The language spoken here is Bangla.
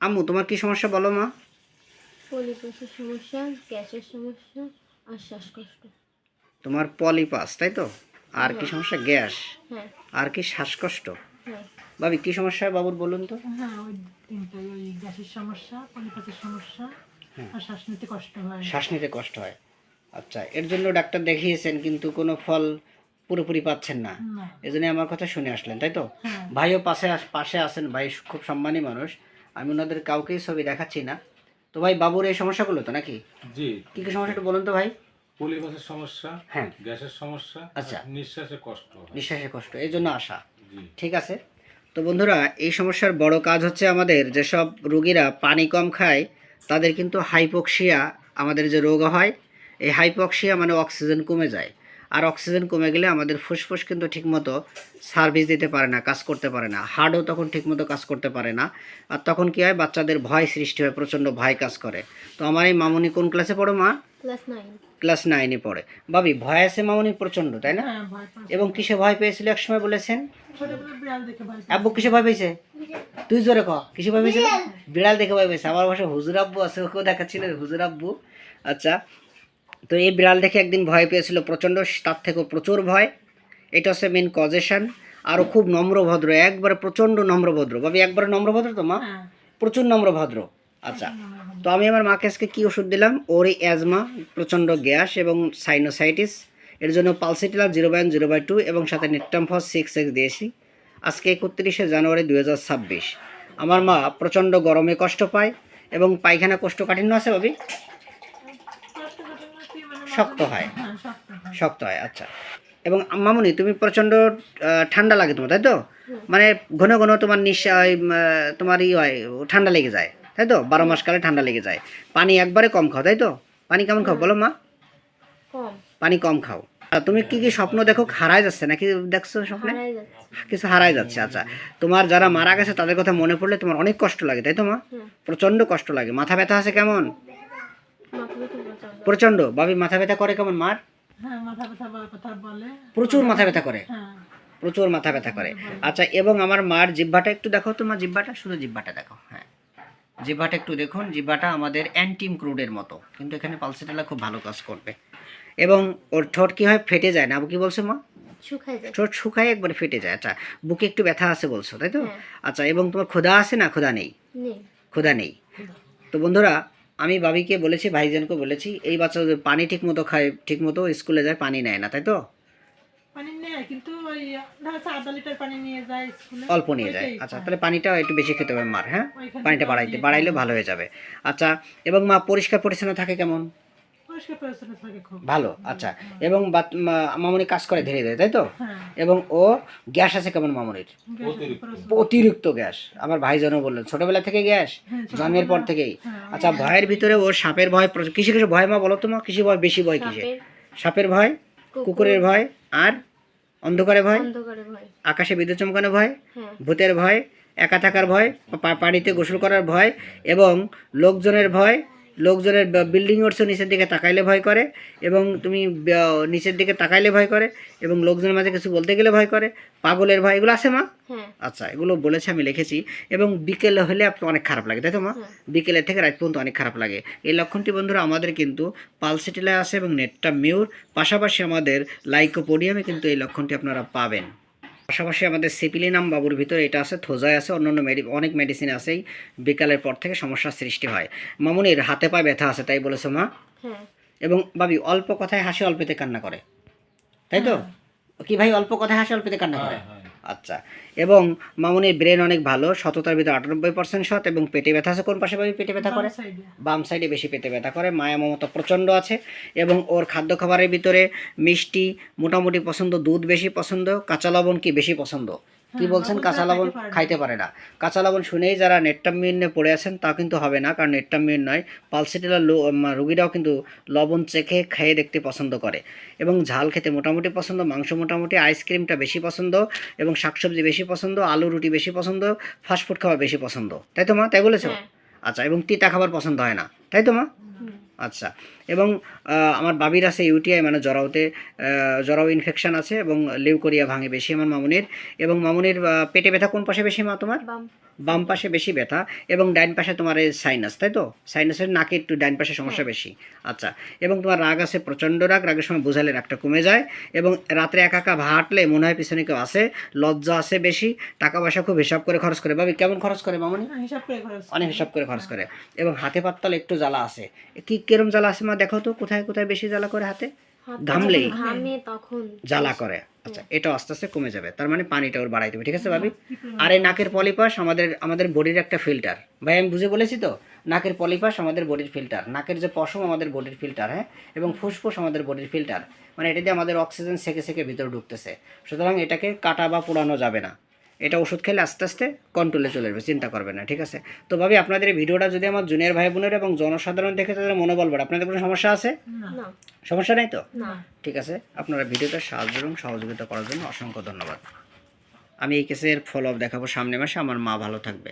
আম্মু তোমার কি সমস্যা বলো মা? পলিপাসের সমস্যা, গ্যাসের সমস্যা আর শ্বাসকষ্ট। তোমার পলিপাস তাই তো? আর কি হ্যাঁ। সমস্যা? গ্যাস হ্যাঁ। আর কি শ্বাসকষ্ট? হ্যাঁ। ভাবি কি সমস্যা হয় বাবুর বলুন তো? হ্যাঁ, ওই তিনটাই, ওই গ্যাসের সমস্যা, পলিপাসের সমস্যা আর শ্বাস নিতে কষ্ট হয়। শ্বাস নিতে কষ্ট হয়। আচ্ছা, এর জন্য ডাক্তার দেখিয়েছেন কিন্তু কোনো ফল পুরোপুরি পাচ্ছেন না, না। এজন্য আমার কথা শুনে আসলেন তাই তো? হ্যাঁ। ভাইও পাশে আছেন, ভাই খুব সম্মানী মানুষ, আমি ওনাদের কাউকেই ছবি দেখাচ্ছি না। তো ভাই বাবুর এই সমস্যাগুলো তো নাকি? জি, কি কি সমস্যা একটু বলুন তো ভাই। পলিপাসের সমস্যা, হ্যাঁ। গ্যাসের সমস্যা, আচ্ছা। আর নিঃশ্বাসে কষ্ট হয়। নিঃশ্বাসে কষ্ট, এই জন্য আসা। জি, ঠিক আছে। তো বন্ধুরা, এই সমস্যার বড় কাজ হচ্ছে আমাদের যেসব রোগীরা পানি কম খায় তাদের কিন্তু হাইপক্সিয়া আমাদের যে রোগ হয়, এই হাইপক্সিয়া মানে অক্সিজেন কমে যায়। আর অক্সিজেন কমে গেলে আমাদের ফুসফুস কিন্তু ঠিকমতো সার্ভিস দিতে পারে না, কাজ করতে পারে না, হার্টও তখন ঠিকমতো কাজ করতে পারে না। আর তখন কী হয়, বাচ্চাদের ভয় সৃষ্টি হয়, প্রচণ্ড ভয় কাজ করে। তো আমার এই মামুনি কোন ক্লাসে পড়ো মা? ক্লাস 9। ক্লাস 9-এ পড়ে। ভাবি ভয় আছে মামুনি প্রচণ্ড, তাই না? হ্যাঁ, ভয় পাচ্ছে। এবং কিসে ভয় পেয়েছিল এক সময় বলেছেন? ছোটবেলায় বিড়াল দেখে ভয় আব্বু কিসে ভয় পেয়েছে? তুই জোরে ক, কিসে ভয় পেয়েছে? বিড়াল দেখে ভয় পেয়েছে। আমার বাসায় হুজুর আব্বু আছে, ওকেও দেখাচ্ছিলেন হুজুর আব্বু। আচ্ছা, তো এই বিড়াল দেখে একদিন ভয় পেয়েছিল প্রচণ্ড, তার থেকেও প্রচুর ভয়। এটা হচ্ছে মেন কজেশন। আরও খুব নম্রভদ্র, একবারে প্রচণ্ড নম্রভদ্র। ভাবি একবারে নম্রভদ্র তো মা? হ্যাঁ। প্রচুর নম্রভদ্র। আচ্ছা, তো আমি আমার মাকে আজকে কী ওষুধ দিলাম, ওর এই অ্যাজমা, প্রচণ্ড গ্যাস এবং সাইনোসাইটিস, এর জন্য পালসিটিলা 0/0/2 এবং সাথে নেট্টামফস 6X দিয়েছি। আজকে 31শে জানুয়ারি 2026। আমার মা প্রচণ্ড গরমে কষ্ট পায় এবং পায়খানা কোষ্ঠকাঠিন্য আছে ভাবি? শক্ত হয়। হ্যাঁ, শক্ত হয়। শক্ত হয়, আচ্ছা। এবং মামুনি তুমি প্রচণ্ড ঠান্ডা লাগে তোমার তাই তো? মানে ঘন ঘন তোমার তোমার হয়, ঠান্ডা লেগে যায় তাই তো? 12 মাস কালে ঠান্ডা লেগে যায়। পানি একবারে কম খাও তাই তো? পানি কেমন খাও বলো মা? কম। পানি কম খাও। আর তুমি কি কি স্বপ্ন দেখো, হারায় যাচ্ছে নাকি দেখছো স্বপ্নে? হারাই যাচ্ছে। কিছু হারায় যাচ্ছে। আচ্ছা, তোমার যারা মারা গেছে তাদের কথা মনে পড়লে তোমার অনেক কষ্ট লাগে তাই তো মা? হ্যাঁ। প্রচণ্ড কষ্ট লাগে। মাথা ব্যথা আছে কেমন? মাথা ব্যথা প্রচন্ড। প্রচণ্ড। ভাবি মাথা ব্যথা করে কেমন মার? হ্যাঁ, মাথা ব্যথা কথা বলে। প্রচুর মাথা ব্যথা করে। হ্যাঁ। প্রচুর মাথা ব্যথা করে। আচ্ছা, এবং আমার মার জিহ্বাটা একটু দেখো, তোমার জিহ্বাটা, শুধু জিহ্বাটা দেখো। হ্যাঁ, জিহ্বাটা একটু দেখুন। জিহ্বাটা আমাদের অ্যান্টিম ক্রুডের মতো, কিন্তু এখানে পালসেটালা খুব ভালো কাজ করবে। এবং ওর ঠোঁট কী হয়, ফেটে যায় না। আবু কি বলছো মা? শুকাই যায়। ঠোঁট শুকায় একবারে ফেটে যায়। আচ্ছা, বুকে একটু ব্যথা আছে বলছো তাই তো? হ্যাঁ। আচ্ছা, এবং তোমার ক্ষুধা আছে না? ক্ষুধা নেই? নেই। ক্ষুধা নেই। তো বন্ধুরা, আমি ভাবিকে বলেছি, ভাইজানকে বলেছি, এই বাচ্চা যদি পানি ঠিক মতো খায়, ঠিক মতো স্কুলে যায়, পানি নেয় না তাই তো? পানি নেয়, কিন্তু ওই ধরো 1/2 লিটার পানি নিয়ে যায় স্কুলে। অল্প নিয়ে যায়। আচ্ছা, তাহলে পানিটা একটু বেশি খেতে হবে মার। হ্যাঁ, ওইখান পানিটা থেকে বাড়াইলে ভালো হয়ে যাবে। আচ্ছা, এবং মা পরিষ্কার পরিচ্ছন্ন থাকে কেমন? পরিষ্কার পরিচ্ছন্ন থাকে খুব ভালো। আচ্ছা, এবং মামুনি কাজ করে ধীরে ধীরে তাই তো? হ্যাঁ। এবং ও গ্যাস আছে কেমন মামুনির? অতিরিক্ত গ্যাস। আমার ভাইজানও বললেন ছোটবেলা থেকে গ্যাস, জন্মের পর থেকেই। আচ্ছা, ভয়ের ভিতরে ওর সাপের ভয়, কিসে কিসে ভয় মা বলো তো মা? কিসে ভয় বেশি? ভয় কিসে? সাপের ভয়, কুকুরের ভয়, আর অন্ধকারে ভয়, অন্ধকারে ভয়। আকাশে বিদ্যুৎ চমকানো ভয়, হ্যাঁ। ভূতের ভয়, একা থাকার ভয়, পানিতে গোসল করার ভয়, এবং লোকজনের ভয়। লোকজনের বিল্ডিং উঠছে নিচের দিকে তাকাইলে ভয় করে, এবং তুমি নিচের দিকে তাকাইলে ভয় করে, এবং লোকজনের মাঝে কিছু বলতে গেলে ভয় করে। পাগলের ভয়, এগুলো আছে মা? হ্যাঁ। আচ্ছা, এগুলো বলেছে, আমি লিখেছি। এবং বিকেলে হলে আপনার অনেক খারাপ লাগে তাই তো মা? বিকেলের থেকে রাত পর্যন্ত অনেক খারাপ লাগে। এই লক্ষণটি বন্ধুরা আমাদের কিন্তু পালসেটিলায় আছে এবং নেটটা মিউর, পাশাপাশি আমাদের লাইকোপোডিয়ামে কিন্তু এই লক্ষণটি আপনারা পাবেন। পাশাপাশি আমাদের সিপিলিনাম বাবুর ভিতরে এটা আছে, থোজায় আছে, অন্যান্য অনেক মেডিসিন আছেই। বিকালের পর থেকে সমস্যার সৃষ্টি হয়। মামুনির হাতে পায়ে ব্যথা আছে তাই বলেছো মা? হ্যাঁ। এবং ভাবি অল্প কথায় হাসি, অল্পতে কান্না করে তাই তো? কি ভাই, অল্প কথায় হাসি, অল্পতে কান্না করে? আচ্ছা, এবং মামুনির ব্রেন অনেক ভালো, সততার ভিতরে 98% সৎ, এবং পেটে ব্যথা আছে। কোন পাশে ভাবি পেটে ব্যথা করে? বাম সাইডে বেশি পেটে ব্যথা করে। মায়া মমতা প্রচণ্ড আছে। এবং ওর খাদ্য খাবারের ভিতরে মিষ্টি মোটামুটি পছন্দ, দুধ বেশি পছন্দ, কাঁচা লবণ কি বেশি পছন্দ? কি বলছেন? কাঁচা লবণ খাইতে পারে না। কাঁচা লবণ শুনেই যারা নেট্টামিনে পড়ে আছেন তা কিন্তু হবে না, কারণ নেট্টামিন নয়, পালসেটিলা রুগীরাও কিন্তু লবণ চেখে খেয়ে দেখতে পছন্দ করে। এবং ঝাল খেতে মোটামুটি পছন্দ, মাংস মোটামুটি, আইসক্রিমটা বেশি পছন্দ, এবং শাকসবজি বেশি পছন্দ, আলু রুটি বেশি পছন্দ, ফাস্টফুড খাবার বেশি পছন্দ তাই তো মা? তাই বলেছো? আচ্ছা, এবং তিতা খাবার পছন্দ হয় না তাই তো মা? আচ্ছা, এবং আমার বাবির আছে ইউটিআই মানে জরাও ইনফেকশন আছে এবং লিউকোরিয়া ভাঙে বেশি আমার মামুনির। এবং মামুনির পেটে ব্যথা কোন পাশে বেশি মা তোমার? বাম। বাম পাশে বেশি ব্যথা এবং ডাইন পাশে তোমার এই সাইনাস, তাই তো? সাইনাসের নাকে একটু ডাইন পাশে সমস্যা বেশি। আচ্ছা, এবং তোমার রাগ আছে প্রচণ্ড রাগ, রাগের সময় বোঝালে রাগটা কমে যায় এবং রাত্রে একা একা হাঁটলে মনে হয় পিছনে কেউ আছে, লজ্জা আছে বেশি, টাকা পয়সা খুব হিসাব করে খরচ করে। ভাবি কেমন খরচ করে মামুনি? হিসাব করে খরচ অনেক হিসাব করে খরচ করে। এবং হাতে পাততালে একটু জ্বালা আছে। কিরম জ্বালা আছে মা দেখো তো, কোথায় কোথায় বেশি জ্বালা করে হাতে? হাতে ঘামলেই যখন ঘামে তখন জ্বালা করে। আচ্ছা, এটা আস্তে আস্তে কমে যাবে, তার মানে পানিটা ওর বাড়াই দেবে, ঠিক আছে ভাবি? আর এই নাকের পলিপাস আমাদের বডির একটা ফিল্টার, ভাই আমি বুঝে বলেছি তো? নাকের পলিপাস আমাদের বডির ফিল্টার, নাকের যে পশম আমাদের বডির ফিল্টার, হ্যাঁ, এবং ফুসফুস আমাদের বডির ফিল্টার, মানে এটা দিয়ে আমাদের অক্সিজেন সেকে সেকে ভিতরে ঢুকতেছে। সুতরাং এটাকে কাটা বা পোড়ানো যাবে না, এটা ওষুধ খেলে আস্তে আস্তে কন্ট্রোলে চলে যাবে, চিন্তা করবেন না, ঠিক আছে? তো ভাবি আপনাদের এই ভিডিওটা যদি আমার জুনিয়র ভাই বোনের এবং জনসাধারণ দেখে তাদের মনোবল বাড়ে, আপনাদের কোনো সমস্যা আছে? না না সমস্যা নেই তো? না ঠিক আছে, আপনারা ভিডিওটা সাহায্য এবং সহযোগিতা করার জন্য অসংখ্য ধন্যবাদ। আমি এই কেসের ফলো আপ দেখাবো সামনে মাসে। আমার মা ভালো থাকবে।